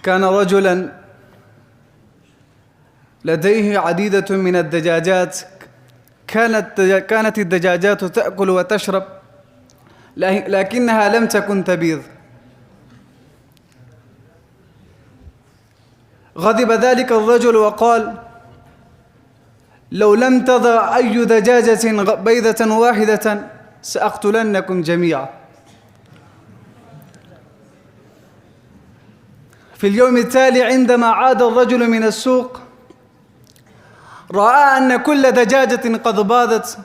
كان رجلا لديه عديدة من الدجاجات. كانت الدجاجات تأكل وتشرب، لكنها لم تكن تبيض. غضب ذلك الرجل وقال: لو لم تضع أي دجاجة بيضة واحدة سأقتلنكم جميعا. في اليوم التالي عندما عاد الرجل من السوق رأى أن كل دجاجة قد باضت،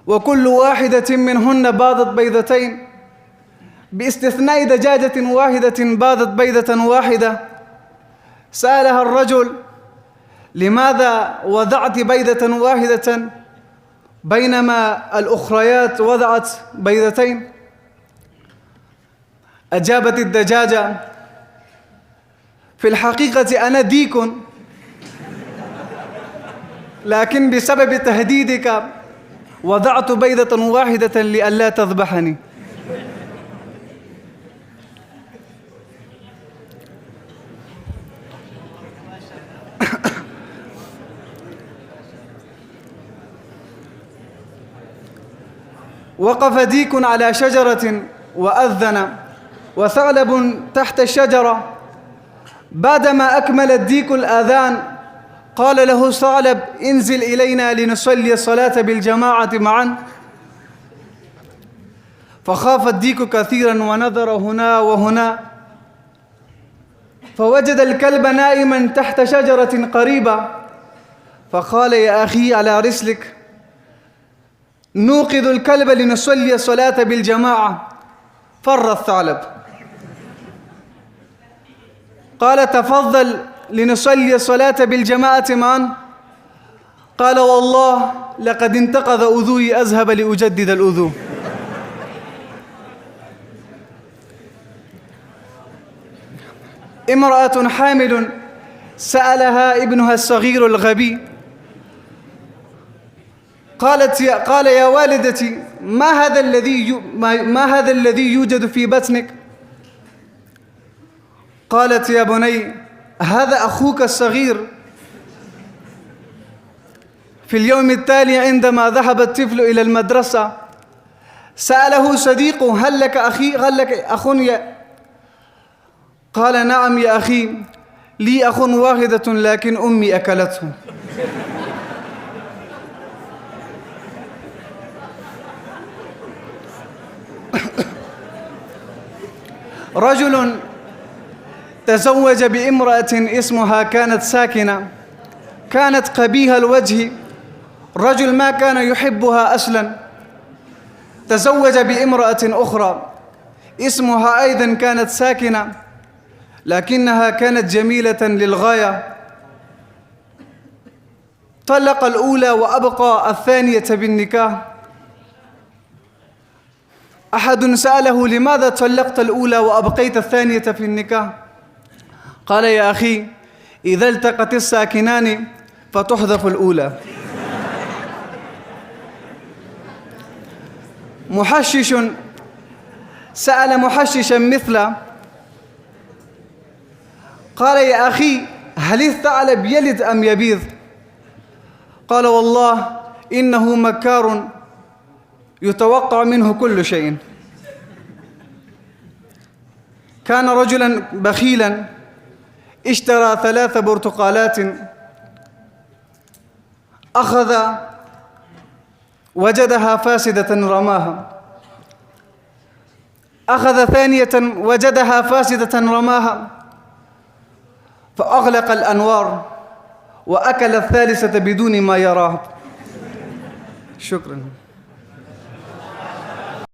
وكل واحدة منهن باضت بيضتين، باستثناء دجاجة واحدة باضت بيضة واحدة. سألها الرجل: لماذا وضعت بيضة واحدة بينما الأخريات وضعت بيضتين؟ أجابت الدجاجة: في الحقيقة أنا ديك، لكن بسبب تهديدك وضعت بيضة واحدة لئلا تذبحني. وقف ديك على شجرة وأذن، وثعلب تحت الشجرة. بعدما أكمل الديك الآذان قال له ثعلب: انزل إلينا لنصلي الصلاة بالجماعة معا. فخاف الديك كثيرا ونظر هنا وهنا، فوجد الكلب نائما تحت شجرة قريبة، فقال: يا أخي على رسلك، نوقظ الكلب لنصلي الصلاة بالجماعة. فر الثعلب. قال: تفضل لنصلي الصلاة بالجماعة معا. قال: والله لقد انتقض أذوي، أذهب لأجدد الأذو. امرأة حامل سألها ابنها الصغير الغبي، قال: يا والدتي، ما هذا الذي يوجد في بطنك؟ قالت: يا بني، هذا أخوك الصغير. في اليوم التالي عندما ذهب الطفل إلى المدرسة سأله صديقه: هل لك أخ قال: نعم يا أخي، لي أخ واحدة لكن أمي أكلته. رجل تزوج بامرأة اسمها كانت ساكنة، كانت قبيحة الوجه، رجل ما كان يحبها أصلا. تزوج بامرأة أخرى اسمها أيضا كانت ساكنة، لكنها كانت جميلة للغاية. طلق الأولى وأبقى الثانية بالنكاح. أحد سأله: لماذا طلقت الأولى وأبقيت الثانية في النكاح؟ قال: يا أخي، إذا التقت الساكنان فتحذف الأولى. محشش سأل محششا مثله، قال: يا أخي، هل الثعلب يلد أم يبيض؟ قال: والله إنه مكار يتوقع منه كل شيء. كان رجلا بخيلا اشترى 3 برتقالات، وجدها فاسدة رماها. أخذ ثانية وجدها فاسدة رماها، فأغلق الأنوار وأكل الثالثة بدون ما يراه. شكرا.